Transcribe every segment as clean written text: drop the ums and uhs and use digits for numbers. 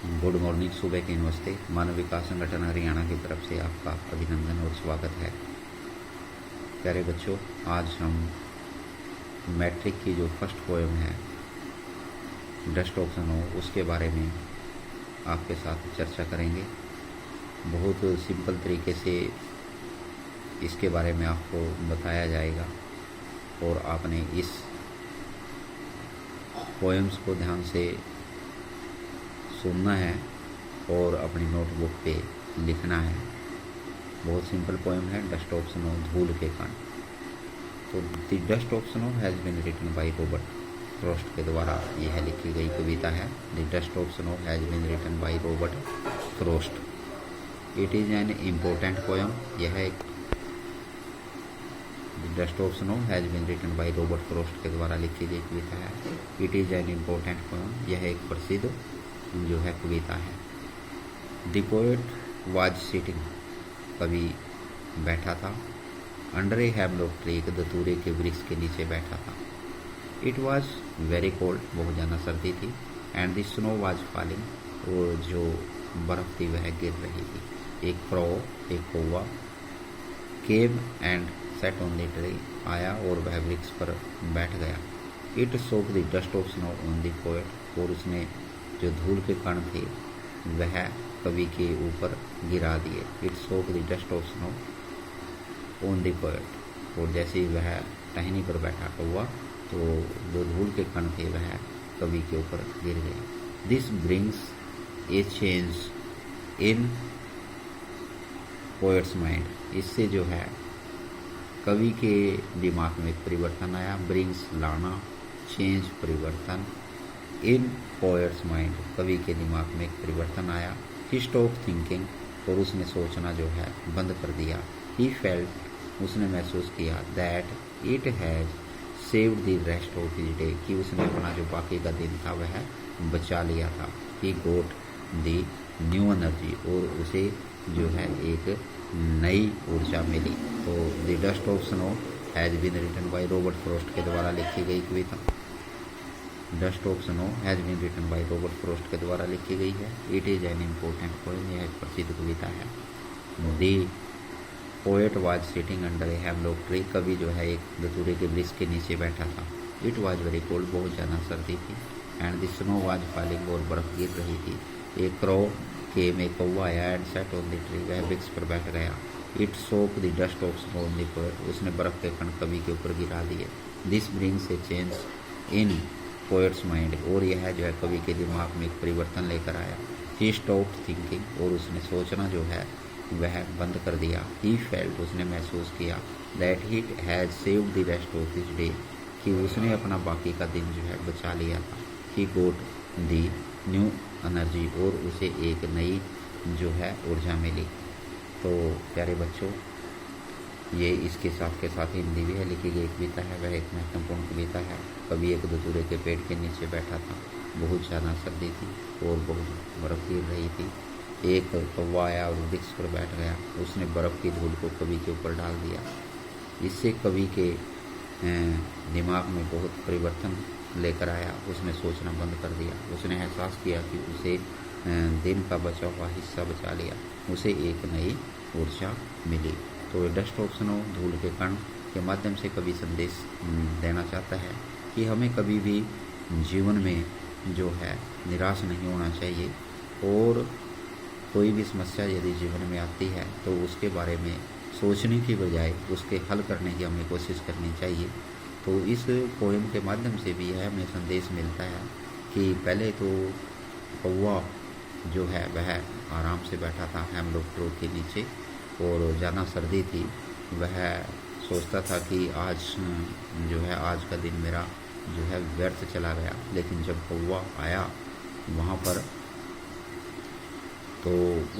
Good morning, सुबह के नमस्ते। मानव विकास संगठन हरियाणा की तरफ से आपका अभिनंदन और स्वागत है। प्यारे बच्चों, आज हम मैट्रिक की जो फर्स्ट पोएम है डस्ट ऑफ स्नो, उसके बारे में आपके साथ चर्चा करेंगे। बहुत सिंपल तरीके से इसके बारे में आपको बताया जाएगा और आपने इस पोएम्स को ध्यान से सुनना है और अपनी नोटबुक पे लिखना है। बहुत सिंपल पोएम है, डस्ट ऑफ स्नो, धूल के कण। तो the dust of snow has been written by Robert Frost के द्वारा यह लिखी गई कविता है। The dust of snow has been written by Robert Frost. It is an important poem. यह एक the dust of snow has been written by Robert Frost के द्वारा लिखी गई कविता है। It is an important poem. यह एक प्रसिद्ध जो है कविता है। द पोएट वाज सिटिंग, कवि बैठा था। अंडर ए हेमलॉक ट्री, एक दतूरे के वृक्ष के नीचे बैठा था। इट वाज वेरी कोल्ड, बहुत ज़्यादा सर्दी थी। And the snow was falling, और जो बर्फ़ थी वह गिर रही थी। एक क्रो, एक कौवा, came and set on the tree, आया और वह वृक्ष पर बैठ गया। It soak the dust of snow on the poet, और उसने जो धूल के कण थे वह कवि के ऊपर गिरा दिए। It soak the dust of snow on the poet, और जैसे ही वह टहनी पर बैठा हुआ तो जो धूल के कण थे वह कवि के ऊपर गिर गए। This brings A change in poets mind, इससे जो है कवि के दिमाग में एक परिवर्तन आया। ब्रिंग्स लाना, चेंज परिवर्तन, इन पोएट्स माइंड कवि के दिमाग में एक परिवर्तन आया। ही स्टॉप थिंकिंग, और उसने सोचना जो है बंद कर दिया। ही फेल्ट, उसने महसूस किया। That it has saved the rest of his day, कि उसने अपना जो बाकी का दिन था वह बचा लिया था। He got the new energy, और उसे जो है एक नई ऊर्जा मिली। तो the dust of snow has been written by Robert Frost के द्वारा लिखी गई कविता। Dust of snow has been written by Robert Frost के द्वारा लिखी गई है। It is an important poem, यह एक प्रसिद्ध कविता है। The poet was sitting under a hemlock tree, कवि जो है एक दतूरे के वृक्ष के नीचे बैठा था। इट वाज वेरी कोल्ड, बहुत ज़्यादा सर्दी थी। And the snow was falling, और बर्फ़ गिर रही थी। एक क्रो केम, एक कौवा आया। And set on the tree, वह वृक्ष पर बैठ गया। It soak the dust of snow on the poet, उसने बर्फ़ के कण कवि के ऊपर गिरा दिए। This brings A change in poets mind, और यह जो है कवि के दिमाग में एक परिवर्तन लेकर आया। ही स्टॉप्ड थिंकिंग, और उसने सोचना जो है वह बंद कर दिया। ही फेल्ट, उसने महसूस किया। That he has saved the rest of his day, कि उसने अपना बाकी का दिन जो है बचा लिया था। He got the new energy, और उसे एक नई जो है ऊर्जा मिली। तो प्यारे बच्चों, ये इसके साथ के साथ हिंदी भी है लिखी गई कविता है। वह एक महत्वपूर्ण कविता है। कवि एक दतूरे के पेड़ के नीचे बैठा था, बहुत ज़्यादा सर्दी थी और बहुत बर्फ़ गिर रही थी। एक कौवा आया और वृक्ष पर बैठ गया। उसने बर्फ़ की धूल को कवि के ऊपर डाल दिया। इससे कवि के दिमाग में बहुत परिवर्तन लेकर आया। उसने सोचना बंद कर दिया। उसने एहसास किया कि उसे दिन का बचा हुआ हिस्सा बचा लिया। उसे एक नई ऊर्जा मिली। तो डस्ट ऑफ स्नो, धूल के कण के माध्यम से कवि संदेश देना चाहता है कि हमें कभी भी जीवन में जो है निराश नहीं होना चाहिए, और कोई भी समस्या यदि जीवन में आती है तो उसके बारे में सोचने की बजाय उसके हल करने की हमें कोशिश करनी चाहिए। तो इस पोएम के माध्यम से भी यह हमें संदेश मिलता है कि पहले तो कौवा जो है वह आराम से बैठा था हेमलॉक ट्री के नीचे, और ज़्यादा सर्दी थी। वह सोचता था कि आज जो है आज का दिन मेरा जो है व्यर्थ चला गया। लेकिन जब कौवा आया वहाँ पर तो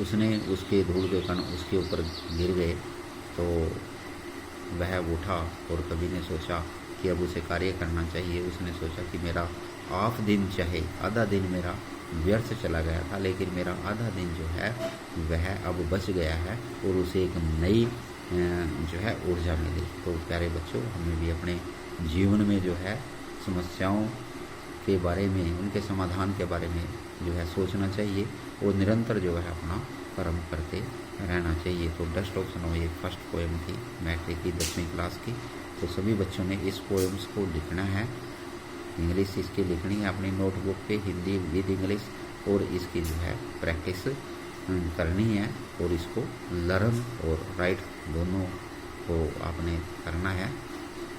उसने उसके धूल के कण उसके ऊपर गिर गए। तो वह उठा और कवि ने सोचा कि अब उसे कार्य करना चाहिए। उसने सोचा कि मेरा हाफ दिन, चाहे आधा दिन मेरा व्यर्थ चला गया था, लेकिन मेरा आधा दिन जो है वह अब बच गया है, और उसे एक नई जो है ऊर्जा मिली। तो प्यारे बच्चों, हमें भी अपने जीवन में जो है समस्याओं के बारे में, उनके समाधान के बारे में जो है सोचना चाहिए और निरंतर जो है अपना कर्म करते रहना चाहिए। तो बेस्ट ऑप्शन हो ये फर्स्ट पोएम थी मैट्रिक की 10वीं क्लास की। तो सभी बच्चों ने इस पोएम्स को लिखना है, इंग्लिश इसकी लिखनी है अपनी नोटबुक पे, हिंदी विद इंग्लिश, और इसकी जो है प्रैक्टिस करनी है और इसको लर्न और राइट दोनों को आपने करना है।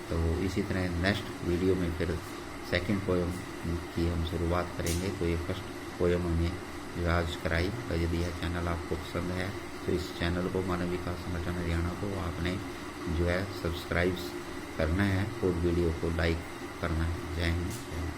तो इसी तरह नेक्स्ट वीडियो में फिर सेकंड पोएम की हम शुरुआत करेंगे। तो ये फर्स्ट पोएम हमने जो आज कराई। तो यदि यह चैनल आपको पसंद है तो इस चैनल को मानव विकास संगठन हरियाणा को आपने जो है सब्सक्राइब करना है और वीडियो को लाइक करना है। जय हिंद।